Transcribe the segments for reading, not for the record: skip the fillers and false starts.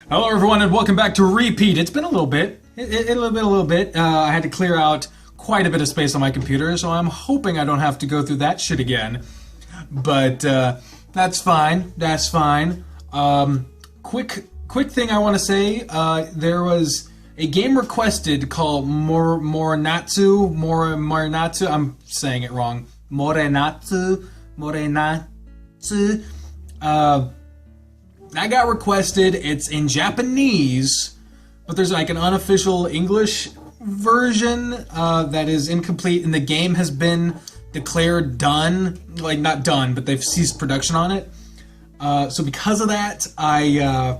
Hello everyone and welcome back to Repeat. It's been a little bit. I had to clear out quite a bit of space on my computer, so I'm hoping I don't have to go through that shit again. But that's fine. That's fine. Quick thing I want to say. There was a game requested called Morenatsu. I'm saying it wrong. Morenatsu. That got requested. It's in Japanese, but there's like an unofficial English version that is incomplete, and the game has been declared done. Like, not done, but they've ceased production on it. So because of that, I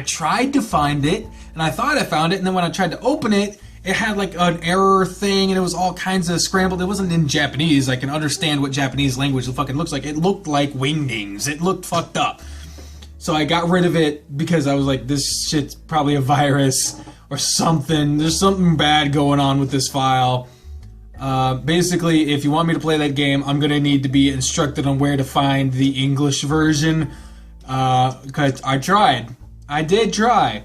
tried to find it, and I thought I found it, and then when I tried to open it, it had like an error thing, and it was all kinds of scrambled. It wasn't in Japanese. I can understand what Japanese language fucking looks like. It looked like wingdings. It looked fucked up. So I got rid of it because I was like, this shit's probably a virus or something. There's something bad going on with this file. Basically, if you want me to play that game, I'm going to need to be instructed on where to find the English version. Because I tried. I did try.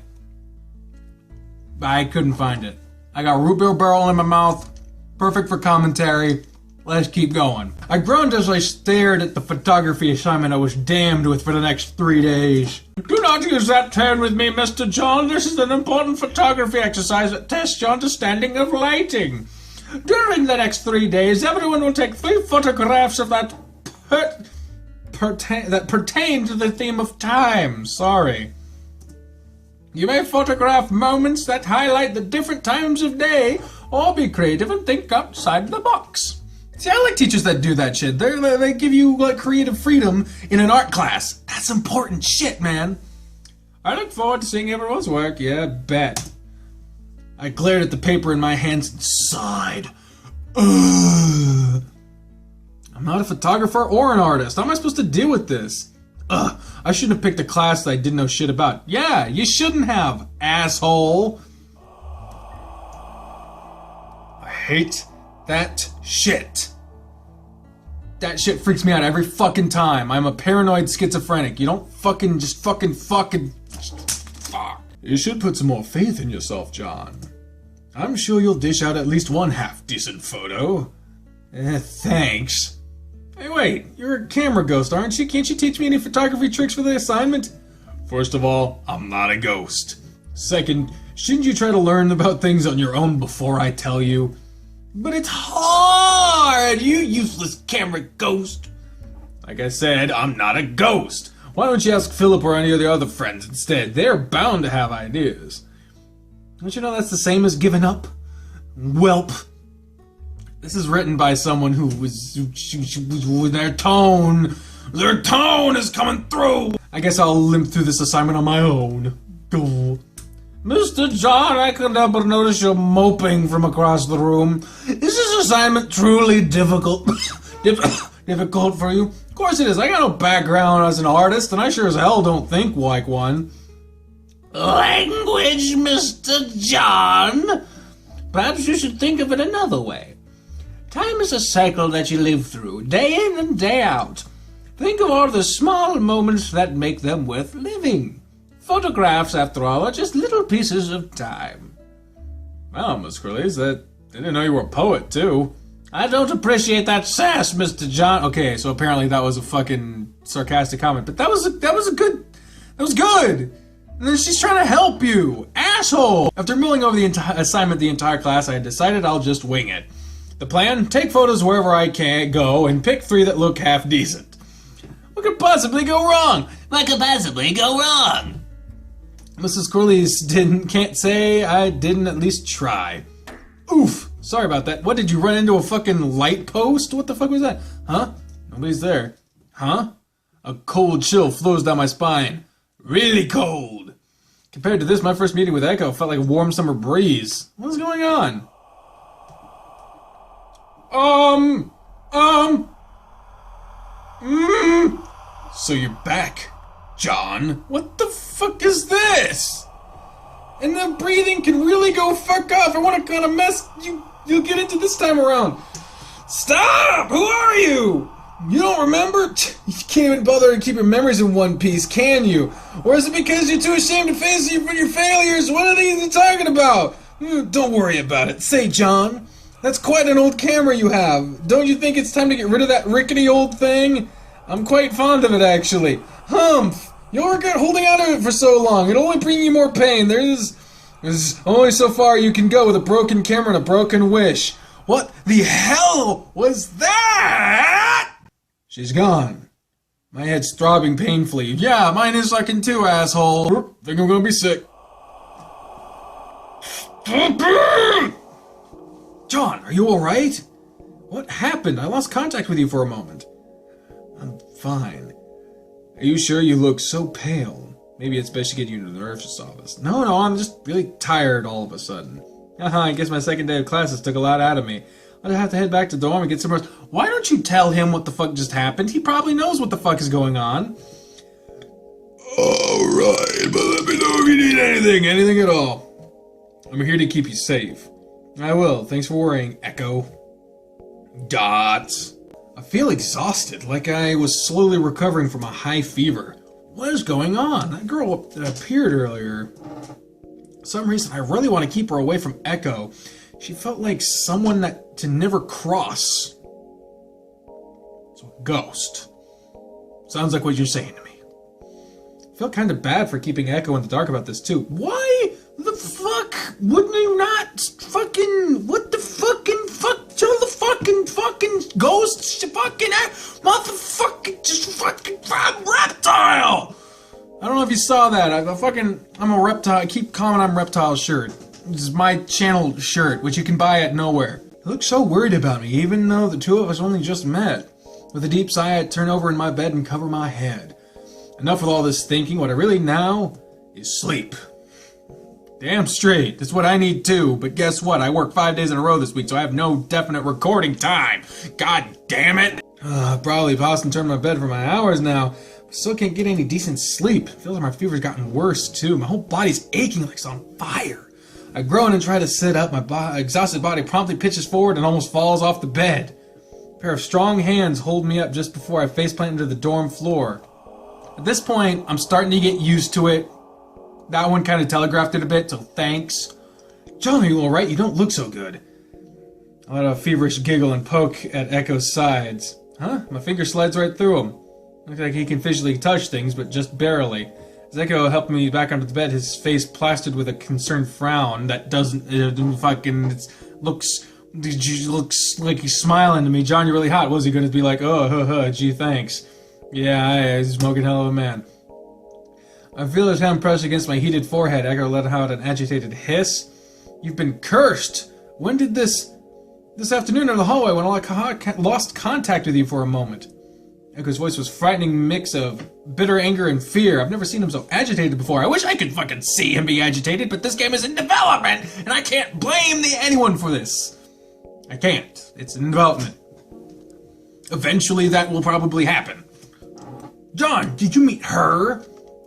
But I couldn't find it. I got root beer barrel in my mouth. Perfect for commentary. Let's keep going. I groaned as I stared at the photography assignment I was damned with for the next 3 days. Do not use that term with me, Mr. John. This is an important photography exercise that tests your understanding of lighting. During the next 3 days, everyone will take 3 photographs of that pertain to the theme of time. Sorry. You may photograph moments that highlight the different times of day, or be creative and think outside the box. See, I like teachers that do that shit. They give you, like, creative freedom in an art class. That's important shit, man. I look forward to seeing everyone's work. Yeah, bet. I glared at the paper in my hands and sighed. Ugh. I'm not a photographer or an artist. How am I supposed to deal with this? Ugh. I shouldn't have picked a class that I didn't know shit about. Yeah, you shouldn't have, asshole. I hate that shit. That shit freaks me out every fucking time. I'm a paranoid schizophrenic. You don't fucking fuck. You should put some more faith in yourself, John. I'm sure you'll dish out at least one half-decent photo. Thanks. Hey, wait, you're a camera ghost, aren't you? Can't you teach me any photography tricks for the assignment? First of all, I'm not a ghost. Second, shouldn't you try to learn about things on your own before I tell you? But it's hard, you useless camera ghost. Like I said, I'm not a ghost. Why don't you ask Philip or any of the other friends instead? They're bound to have ideas. Don't you know that's the same as giving up? Welp. This is written by someone who was their tone is coming through. I guess I'll limp through this assignment on my own. Go. Mr. John, I couldn't help but notice you're moping from across the room. Is this assignment truly difficult? Difficult for you? Of course it is. I got no background as an artist, and I sure as hell don't think like one. Language, Mr. John? Perhaps you should think of it another way. Time is a cycle that you live through, day in and day out. Think of all the small moments that make them worth living. Photographs, after all, are just little pieces of time. Well, Miss Curly's, I didn't know you were a poet, too. I don't appreciate that sass, Mr. John. Okay, so apparently that was a fucking sarcastic comment, but that was good. And then she's trying to help you, asshole. After mulling over the assignment the entire class, I decided I'll just wing it. The plan, take photos wherever I can go and pick 3 that look half decent. What could possibly go wrong? Mrs. Curly's can't say I didn't at least try. Oof, sorry about that. What, did you run into a fucking light post? What the fuck was that? Huh? Nobody's there. Huh? A cold chill flows down my spine. Really cold. Compared to this, my first meeting with Echo felt like a warm summer breeze. What's going on? So you're back, John? What the fuck is this? And the breathing can really go fuck off. I want to kind of mess you'll get into this time around. Stop! Who are you? You don't remember? You can't even bother to keep your memories in one piece, can you? Or is it because you're too ashamed to face your failures? What are you talking about? Don't worry about it. Say, John, that's quite an old camera you have. Don't you think it's time to get rid of that rickety old thing? I'm quite fond of it, actually. Humph! You'll regret holding on to it for so long. It'll only bring you more pain. There's only so far you can go with a broken camera and a broken wish. What the hell was that? She's gone. My head's throbbing painfully. Yeah, mine is sucking too, asshole. Think I'm gonna be sick. John, are you alright? What happened? I lost contact with you for a moment. I'm fine. Are you sure? You look so pale? Maybe it's best to get you to the nurse's office. No, I'm just really tired all of a sudden. I guess my second day of classes took a lot out of me. I'll have to head back to the dorm and get some rest. Why don't you tell him what the fuck just happened? He probably knows what the fuck is going on. Alright, but let me know if you need anything at all. I'm here to keep you safe. I will. Thanks for worrying, Echo. Dots. I feel exhausted, like I was slowly recovering from a high fever. What is going on? That girl that appeared earlier. For some reason, I really want to keep her away from Echo. She felt like someone to never cross. So, a ghost. Sounds like what you're saying to me. I feel kind of bad for keeping Echo in the dark about this, too. Why the fuck wouldn't you not fucking... What the fucking fuck? Tell the fucking ghost fucking motherfucking just fucking reptile! I don't know if you saw that. I'm a reptile. I keep calling I'm reptile shirt. This is my channel shirt, which you can buy at nowhere. He looked so worried about me, even though the two of us only just met. With a deep sigh, I turn over in my bed and cover my head. Enough with all this thinking. What I really now is sleep. Damn straight. That's what I need too. But guess what? I work 5 days in a row this week, so I have no definite recording time. God damn it. Probably paused and turned my bed for my hours now. But still can't get any decent sleep. Feels like my fever's gotten worse too. My whole body's aching like it's on fire. I groan and try to sit up. My exhausted body promptly pitches forward and almost falls off the bed. A pair of strong hands hold me up just before I faceplant into the dorm floor. At this point, I'm starting to get used to it. That one kind of telegraphed it a bit, so thanks. John, are you alright? You don't look so good. I let out a feverish giggle and poke at Echo's sides. Huh? My finger slides right through him. Looks like he can physically touch things, but just barely. As Echo helped me back onto the bed, his face plastered with a concerned frown that looks like he's smiling to me. John, you're really hot. Was he going to be like, oh, gee, thanks. Yeah, he's a smoking hell of a man. I feel his hand pressed against my heated forehead. Echo let out an agitated hiss. You've been cursed. When did this afternoon in the hallway when I lost contact with you for a moment? Echo's voice was a frightening mix of bitter anger and fear. I've never seen him so agitated before. I wish I could fucking see him be agitated, but this game is in development, and I can't blame anyone for this. I can't. It's in development. Eventually that will probably happen. John, did you meet her?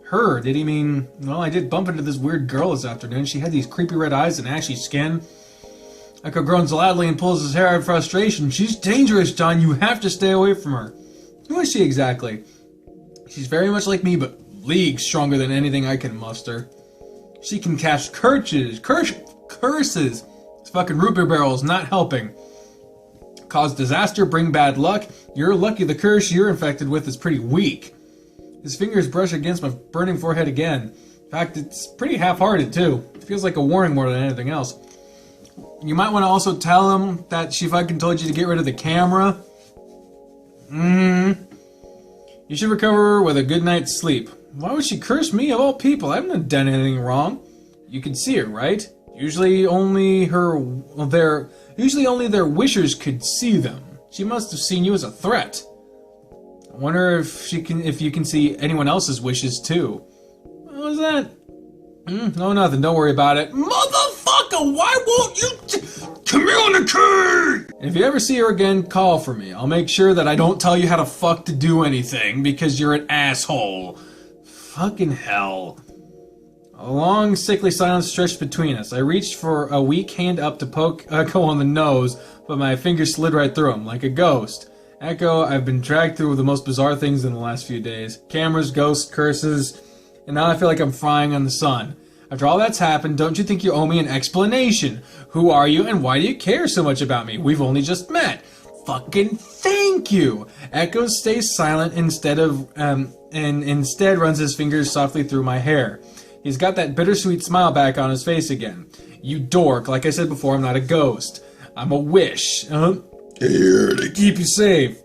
Her? Did he mean... Well, I did bump into this weird girl this afternoon. She had these creepy red eyes and ashy skin. Echo groans loudly and pulls his hair out in frustration. She's dangerous, John. You have to stay away from her. Who is she exactly? She's very much like me, but leagues stronger than anything I can muster. She can cast curses. This fucking root beer barrel is not helping. Cause disaster, bring bad luck. You're lucky the curse you're infected with is pretty weak. His fingers brush against my burning forehead again. In fact, it's pretty half-hearted, too. It feels like a warning more than anything else. You might want to also tell him that she fucking told you to get rid of the camera. You should recover with a good night's sleep. Why would she curse me of all people? I haven't done anything wrong. You can see her, right? Usually only their wishers could see them. She must have seen you as a threat. I wonder if you can see anyone else's wishes too. What was that? No, nothing. Don't worry about it. Motherfucker, why won't you communicate? And if you ever see her again, call for me. I'll make sure that I don't tell you how to fuck to do anything because you're an asshole. Fucking hell. A long, sickly silence stretched between us. I reached for a weak hand up to poke Echo on the nose, but my fingers slid right through him, like a ghost. Echo, I've been dragged through the most bizarre things in the last few days. Cameras, ghosts, curses, and now I feel like I'm frying on the sun. After all that's happened, don't you think you owe me an explanation? Who are you and why do you care so much about me? We've only just met. Fucking thank you! Echo stays silent instead runs his fingers softly through my hair. He's got that bittersweet smile back on his face again. You dork, like I said before, I'm not a ghost. I'm a wish. Here to keep you safe.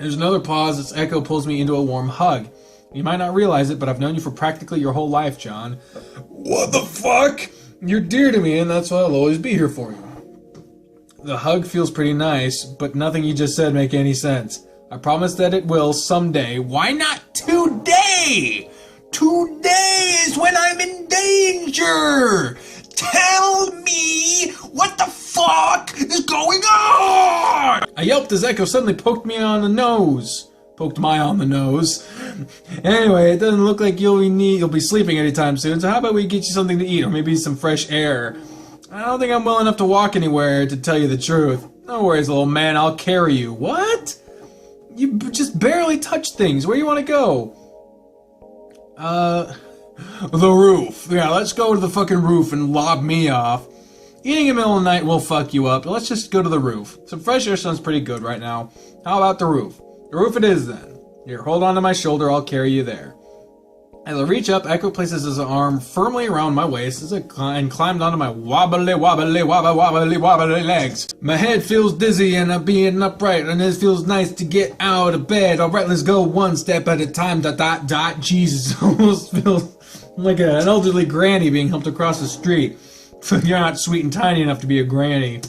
There's another pause as Echo pulls me into a warm hug. You might not realize it, but I've known you for practically your whole life, John. What the fuck? You're dear to me, and that's why I'll always be here for you. The hug feels pretty nice, but nothing you just said make any sense. I promise that it will someday. Why not today? Today is when I'm in danger! Tell me what the fuck is going on! I yelped as Echo suddenly poked me on the nose. Poked my on the nose. Anyway, it doesn't look like you'll be sleeping anytime soon, so how about we get you something to eat, or maybe some fresh air? I don't think I'm well enough to walk anywhere, to tell you the truth. No worries, little man, I'll carry you. What? You just barely touch things. Where do you want to go? The roof. Yeah, let's go to the fucking roof and lob me off. Eating in the middle of the night will fuck you up. Let's just go to the roof. Some fresh air sounds pretty good right now. How about the roof? The roof it is then. Here, hold on to my shoulder, I'll carry you there. As I reach up, Echo places his arm firmly around my waist and climbed onto my wobbly legs. My head feels dizzy and I'm being upright, and it feels nice to get out of bed. Alright, let's go one step at a time, ... Jesus, almost feels like an elderly granny being helped across the street. You're not sweet and tiny enough to be a granny.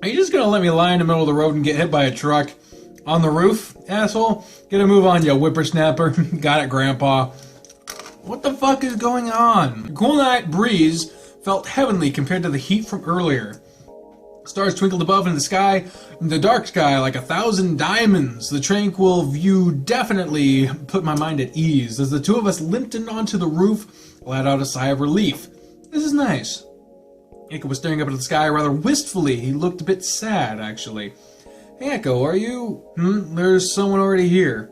Are you just gonna let me lie in the middle of the road and get hit by a truck? On the roof, asshole? Get a move on, you whippersnapper. Got it, Grandpa. What the fuck is going on? The cool night breeze felt heavenly compared to the heat from earlier. Stars twinkled above in the sky, in the dark sky like 1,000 diamonds. The tranquil view definitely put my mind at ease. As the two of us limped in onto the roof, I let out a sigh of relief. This is nice. Echo was staring up at the sky rather wistfully. He looked a bit sad, actually. Hey, Echo, are you... There's someone already here.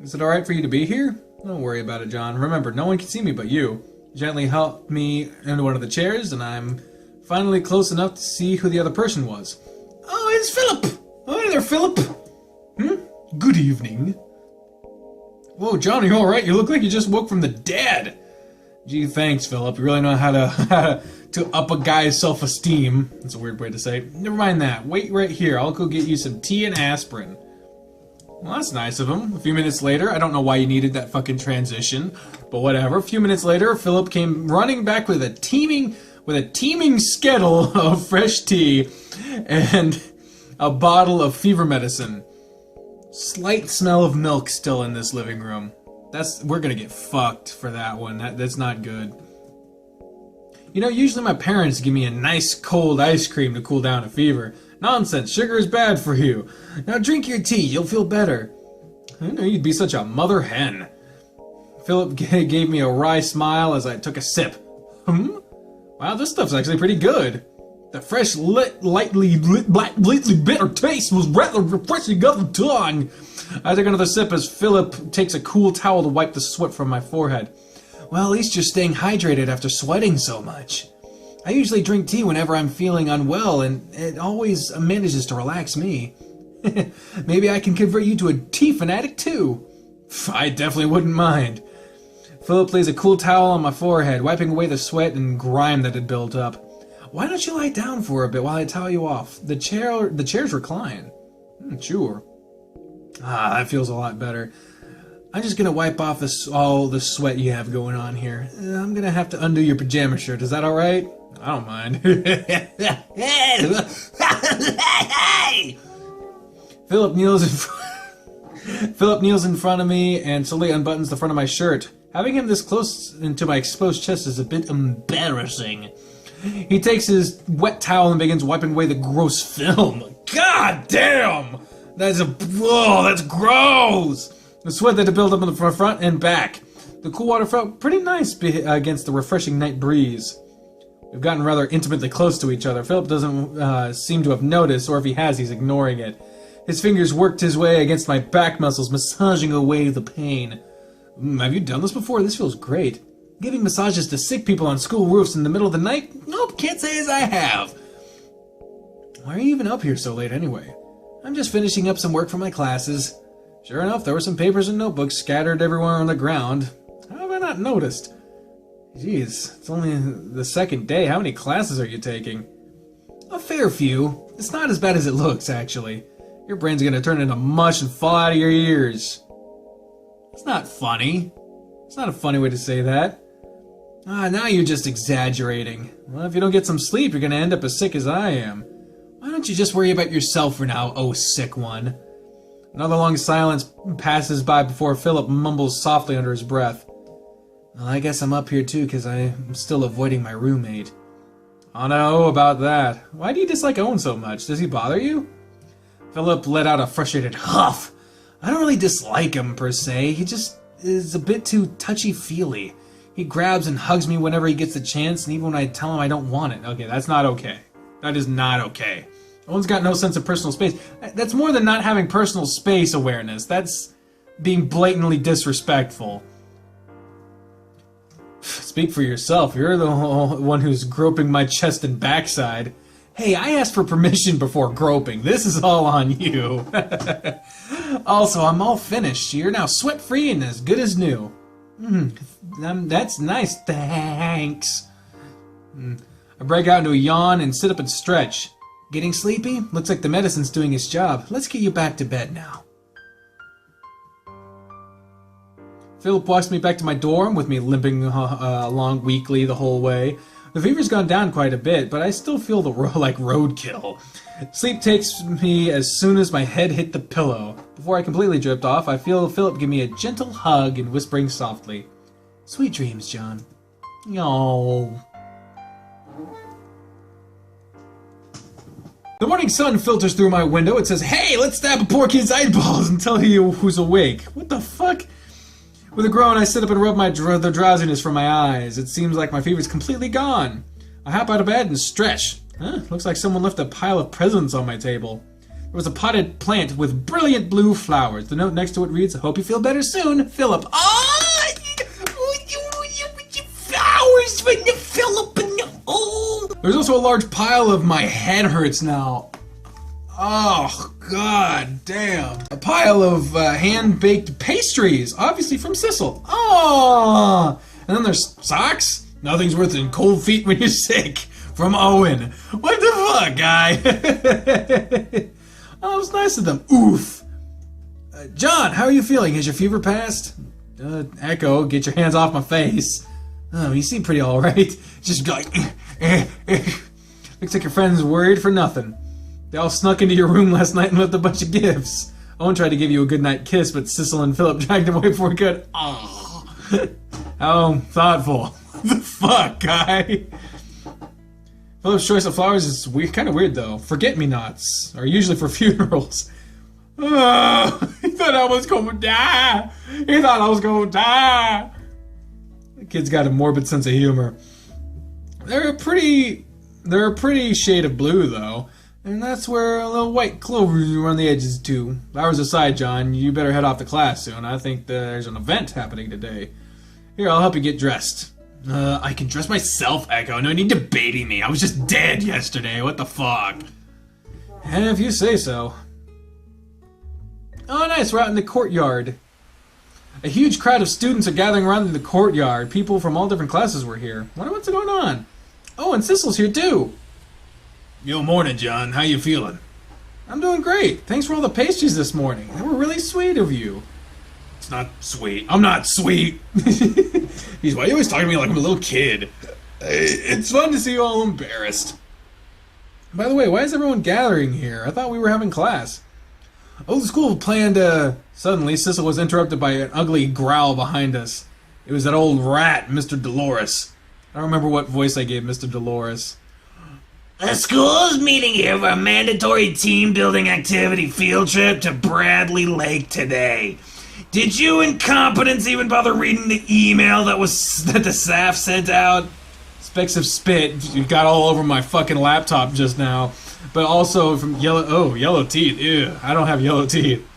Is it alright for you to be here? Don't worry about it, John. Remember, no one can see me but you. Gently helped me into one of the chairs, and I'm finally close enough to see who the other person was. Oh, it's Philip! Oh, hey there, Philip! Good evening. Whoa, John, are you alright? You look like you just woke from the dead. Gee, thanks, Philip. You really know how to up a guy's self-esteem. That's a weird way to say it. Never mind that. Wait right here. I'll go get you some tea and aspirin. Well, that's nice of him. A few minutes later, I don't know why you needed that fucking transition, but whatever. A few minutes later, Philip came running back with a teeming skittle of fresh tea and a bottle of fever medicine. Slight smell of milk still in this living room. We're gonna get fucked for that one. That's not good. You know, usually my parents give me a nice cold ice cream to cool down a fever. Nonsense, sugar is bad for you. Now drink your tea, you'll feel better. I didn't know you'd be such a mother hen. Philip gave me a wry smile as I took a sip. Wow, this stuff's actually pretty good. The fresh, lightly bitter taste was rather refreshing on the tongue. I took another sip as Philip takes a cool towel to wipe the sweat from my forehead. Well, at least you're staying hydrated after sweating so much. I usually drink tea whenever I'm feeling unwell, and it always manages to relax me. Maybe I can convert you to a tea fanatic too. I definitely wouldn't mind. Philip lays a cool towel on my forehead, wiping away the sweat and grime that had built up. Why don't you lie down for a bit while I towel you off? The chairs recline. Sure. That feels a lot better. I'm just gonna wipe off all the sweat you have going on here. I'm gonna have to undo your pajama shirt. Is that alright? I don't mind. Philip kneels in front of me and slowly unbuttons the front of my shirt. Having him this close into my exposed chest is a bit embarrassing. He takes his wet towel and begins wiping away the gross film. God damn! That's gross! The sweat that had built up in the front and back. The cool water felt pretty nice against the refreshing night breeze. We've gotten rather intimately close to each other. Philip doesn't seem to have noticed, or if he has, he's ignoring it. His fingers worked his way against my back muscles, massaging away the pain. Have you done this before? This feels great. Giving massages to sick people on school roofs in the middle of the night? Nope, can't say as I have. Why are you even up here so late anyway? I'm just finishing up some work for my classes. Sure enough, there were some papers and notebooks scattered everywhere on the ground. How have I not noticed? Jeez, it's only the second day. How many classes are you taking? A fair few. It's not as bad as it looks, actually. Your brain's gonna turn into mush and fall out of your ears. It's not funny. It's not a funny way to say that. Now you're just exaggerating. Well, if you don't get some sleep, you're gonna end up as sick as I am. Why don't you just worry about yourself for now, oh sick one? Another long silence passes by before Philip mumbles softly under his breath. Well, I guess I'm up here too because I'm still avoiding my roommate. Oh no, about that. Why do you dislike Owen so much? Does he bother you? Philip let out a frustrated huff. I don't really dislike him per se, he just is a bit too touchy-feely. He grabs and hugs me whenever he gets the chance, and even when I tell him I don't want it. Okay, that's not okay. That is not okay. Owen's got no sense of personal space. That's more than not having personal space awareness. That's being blatantly disrespectful. Speak for yourself. You're the one who's groping my chest and backside. Hey, I asked for permission before groping. This is all on you. Also, I'm all finished. You're now sweat-free and as good as new. That's nice. Thanks. I break out into a yawn and sit up and stretch. Getting sleepy? Looks like the medicine's doing its job. Let's get you back to bed now. Philip walks me back to my dorm with me limping along weakly the whole way. The fever's gone down quite a bit, but I still feel like roadkill. Sleep takes me as soon as my head hit the pillow. Before I completely drift off, I feel Philip give me a gentle hug and whispering softly, "Sweet dreams, John." Yo. The morning sun filters through my window. It says, "Hey, let's stab a poor kid's eyeballs and tell you who's awake." What the fuck? With a groan, I sit up and rub the drowsiness from my eyes. It seems like my fever's completely gone. I hop out of bed and stretch. Looks like someone left a pile of presents on my table. There was a potted plant with brilliant blue flowers. The note next to it reads, "I hope you feel better soon, Philip." Flowers for the Philip. There's also a large pile of my head hurts now. Oh, god damn. A pile of hand-baked pastries, obviously from Sissel. Oh! And then there's socks? Nothing's worse than cold feet when you're sick. From Owen. What the fuck, guy? Oh, it was nice of them. Oof. John, how are you feeling? Has your fever passed? Echo, get your hands off my face. Oh, you seem pretty alright. Just like... Looks like your friend's worried for nothing. They all snuck into your room last night and left a bunch of gifts. Owen tried to give you a goodnight kiss, but Sissel and Philip dragged him away before he could. Oh, how thoughtful. What the fuck, guy? Philip's choice of flowers is weird, kind of weird, though. Forget-me-nots are usually for funerals. Oh, he thought I was gonna die. He thought I was gonna die. The kid's got a morbid sense of humor. They're a pretty shade of blue, though. And that's where a little white clover around the edges, too. Flowers aside, John, you better head off to class soon. I think there's an event happening today. Here, I'll help you get dressed. I can dress myself, Echo. No need to baby me. I was just dead yesterday. What the fuck? If you say so. Oh, nice. We're out in the courtyard. A huge crowd of students are gathering around in the courtyard. People from all different classes were here. Wonder what's going on. Oh, and Sissel's here, too. Yo, morning, John. How you feeling? I'm doing great. Thanks for all the pastries this morning. They were really sweet of you. It's not sweet. I'm not sweet. Jeez, why are you always talking to me like I'm a little kid? It's fun to see you all embarrassed. By the way, why is everyone gathering here? I thought we were having class. Oh, the school planned Suddenly, Sissel was interrupted by an ugly growl behind us. It was that old rat, Mr. Dolores. I don't remember what voice I gave Mr. Dolores. The school's meeting here for a mandatory team-building activity field trip to Bradley Lake today. Did you incompetents even bother reading the email that the staff sent out? Specks of spit got all over my fucking laptop just now. but also from yellow teeth. Ew, I don't have yellow teeth.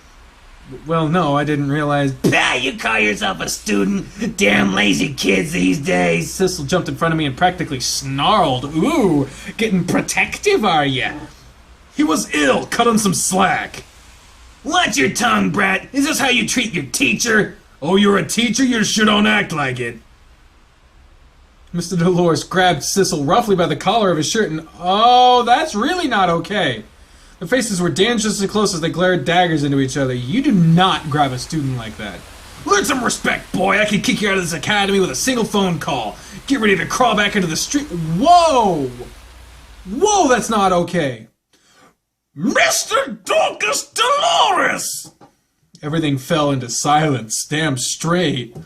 Well, no, I didn't realize. Bah, you call yourself a student? Damn lazy kids these days. Sissel jumped in front of me and practically snarled. Ooh, getting protective, are ya? He was ill. Cut him some slack. Watch your tongue, brat. Is this how you treat your teacher? Oh, you're a teacher? You sure don't act like it. Mr. Dolores grabbed Sissel roughly by the collar of his shirt and... Oh, that's really not okay. Their faces were dangerously close as they glared daggers into each other. You do not grab a student like that. Learn some respect, boy. I can kick you out of this academy with a single phone call. Get ready to crawl back into the street. Whoa! Whoa, that's not okay. Mr. Dorcas Dolores! Everything fell into silence. Damn straight.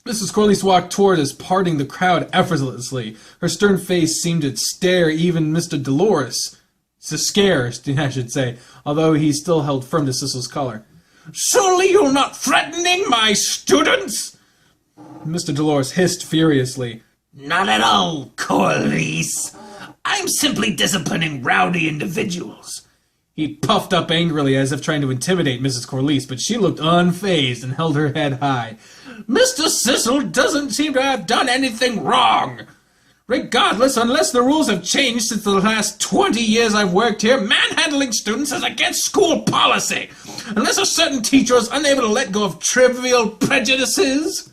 Mrs. Corliss walked toward us, parting the crowd effortlessly. Her stern face seemed to stare even Mr. Dolores. To scare, I should say, although he still held firm to Sissel's collar. Surely you're not threatening my students? Mr. Dolores hissed furiously. Not at all, Corliss. I'm simply disciplining rowdy individuals. He puffed up angrily as if trying to intimidate Mrs. Corliss, but she looked unfazed and held her head high. Mr. Sissel doesn't seem to have done anything wrong. Regardless, unless the rules have changed since the last 20 years I've worked here, manhandling students is against school policy. Unless a certain teacher is unable to let go of trivial prejudices.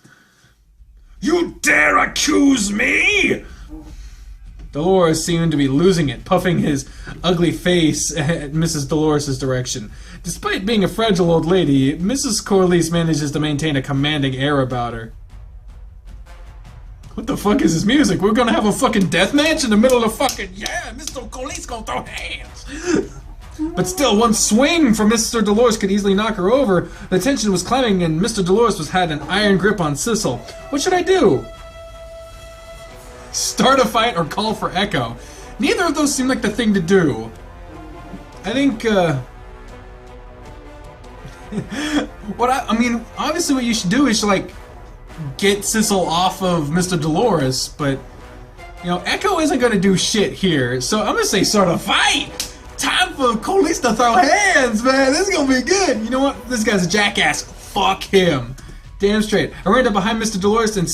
You dare accuse me? Dolores seemed to be losing it, puffing his ugly face at Mrs. Dolores' direction. Despite being a fragile old lady, Mrs. Corliss manages to maintain a commanding air about her. What the fuck is this music? We're gonna have a fucking death match in the middle of fucking... Yeah, Mr. Corliss gonna throw hands! But still, one swing from Mr. Dolores could easily knock her over. The tension was climbing and Mr. Dolores had an iron grip on Sissel. What should I do? Start a fight or call for Echo? Neither of those seem like the thing to do. I think, I mean, obviously what you should do is, like, get Sissel off of Mr. Dolores, but, you know, Echo isn't gonna do shit here, so I'm gonna say start a fight! Time for Corliss to throw hands, man! This is gonna be good! You know what? This guy's a jackass. Fuck him. Damn straight. I ran up behind Mr. Dolores and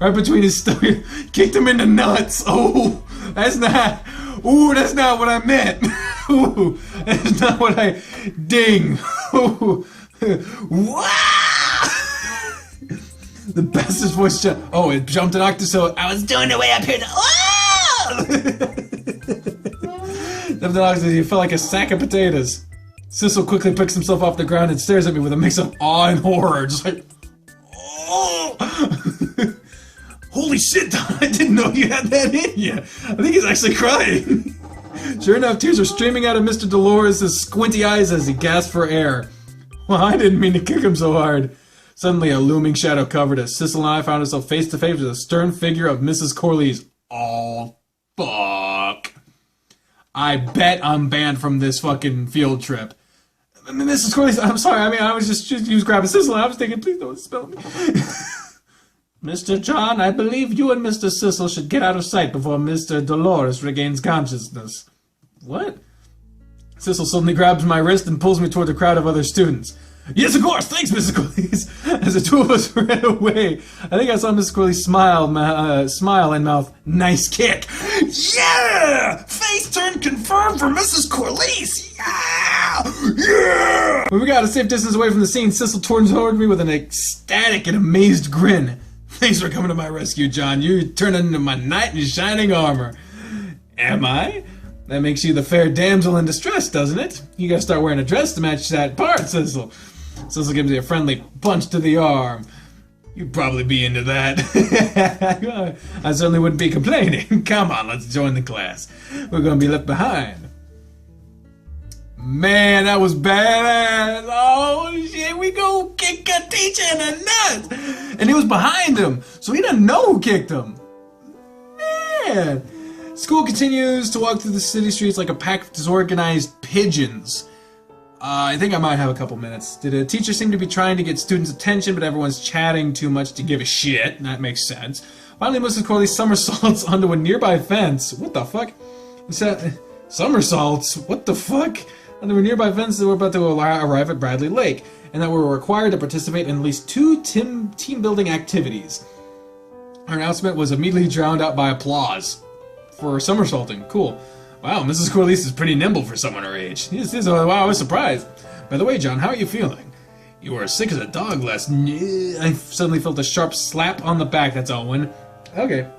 right between his stomach, kicked him in the nuts. Oh, that's not what I meant. Ooh, that's not what I, ding. Ooh. Wow! The bestest voice jump. Oh, it jumped an octave, so I was doing it way up here. Jumped an octave, you felt like a sack of potatoes. Sissel quickly picks himself off the ground and stares at me with a mix of awe and horror, just like, oh! Holy shit, Don, I didn't know you had that in you. I think he's actually crying. Sure enough, tears are streaming out of Mr. Dolores' squinty eyes as he gasps for air. Well, I didn't mean to kick him so hard. Suddenly, a looming shadow covered us. Sissel and I found ourselves face to face with the stern figure of Mrs. Corliss. Oh, fuck. I bet I'm banned from this fucking field trip. Mrs. Corliss, I'm sorry, I mean, I was just he was grabbing Sissel and I was thinking, please don't spell me. Mr. John, I believe you and Mr. Sissel should get out of sight before Mr. Dolores regains consciousness. What? Sissel suddenly grabs my wrist and pulls me toward the crowd of other students. Yes, of course, thanks, Mrs. Corliss. As the two of us ran away, I think I saw Mrs. Corliss smile and mouth, nice kick. Yeah! Face turn confirmed for Mrs. Corliss. Yeah! Yeah! When we got a safe distance away from the scene, Sissel turns toward me with an ecstatic and amazed grin. Thanks for coming to my rescue, John. You turned into my knight in shining armor. Am I? That makes you the fair damsel in distress, doesn't it? You gotta start wearing a dress to match that part, Sissel. Sissel gives me a friendly punch to the arm. You'd probably be into that. I certainly wouldn't be complaining. Come on, let's join the class. We're gonna be left behind. Man, that was badass. Oh shit, we go kick a teacher in the nuts. And he was behind him, so he didn't know who kicked him. Man. School continues to walk through the city streets like a pack of disorganized pigeons. I think I might have a couple minutes. Did a teacher seem to be trying to get students' attention, but everyone's chatting too much to give a shit? That makes sense. Finally, Mrs. Corliss somersaults onto a nearby fence. What the fuck? He said, somersaults? What the fuck? And there were nearby fences that were about to arrive at Bradley Lake, and that were required to participate in at least 2 team-building activities. Our announcement was immediately drowned out by applause. For somersaulting. Cool. Wow, Mrs. Corliss is pretty nimble for someone her age. Wow, I was surprised. By the way, John, how are you feeling? You were as sick as a dog last night. I suddenly felt a sharp slap on the back, that's Owen. Okay.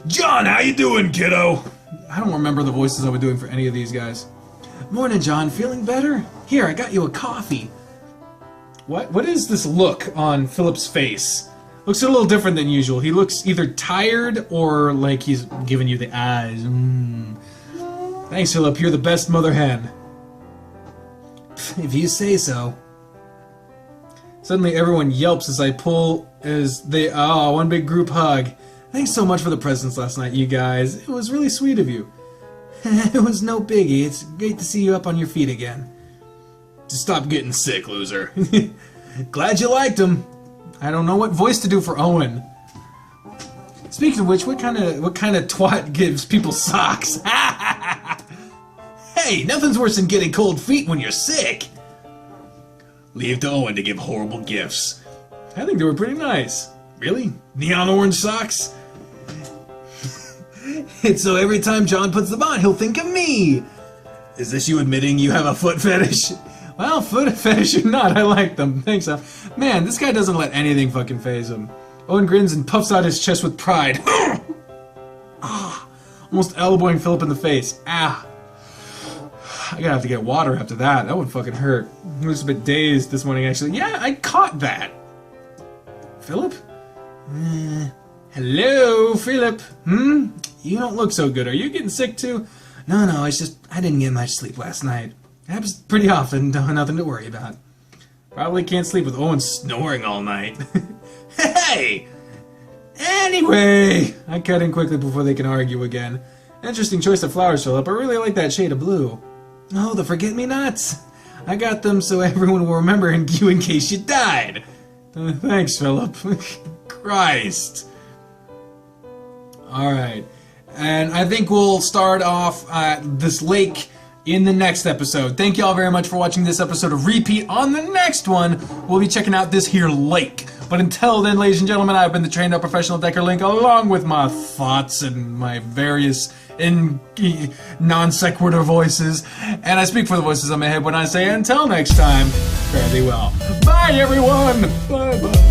John, how you doing, kiddo? I don't remember the voices I was doing for any of these guys. Morning, John. Feeling better? Here, I got you a coffee. What is this look on Philip's face? Looks a little different than usual. He looks either tired or like he's giving you the eyes. Thanks, Philip. You're the best mother hen. If you say so. Suddenly, everyone yelps as I pull one big group hug. Thanks so much for the presents last night, you guys. It was really sweet of you. It was no biggie. It's great to see you up on your feet again. Just stop getting sick, loser. Glad you liked him. I don't know what voice to do for Owen. Speaking of which, what kind of twat gives people socks? Hey, nothing's worse than getting cold feet when you're sick. Leave to Owen to give horrible gifts. I think they were pretty nice. Really? Neon orange socks? It's so every time John puts them on, he'll think of me. Is this you admitting you have a foot fetish? Well, foot fetish or not, I like them. Thanks, man, this guy doesn't let anything fucking faze him. Owen grins and puffs out his chest with pride. Almost elbowing Philip in the face. I gotta have to get water after that. That would fucking hurt. I was a bit dazed this morning, actually. Yeah, I caught that. Philip? Hello, Philip. You don't look so good. Are you getting sick too? No, it's just I didn't get much sleep last night. Happens pretty often, nothing to worry about. Probably can't sleep with Owen snoring all night. Hey! Anyway, I cut in quickly before they can argue again. Interesting choice of flowers, Philip. I really like that shade of blue. Oh, the forget-me-nots. I got them so everyone will remember you in case you died. Thanks, Philip. Christ. Alright. And I think we'll start off this lake in the next episode. Thank you all very much for watching this episode of Repeat. On the next one, we'll be checking out this here lake. But until then, ladies and gentlemen, I've been the trained up professional Deckerlink, along with my thoughts and my various non sequitur voices. And I speak for the voices on my head when I say until next time, fare thee well. Bye, everyone! Bye-bye.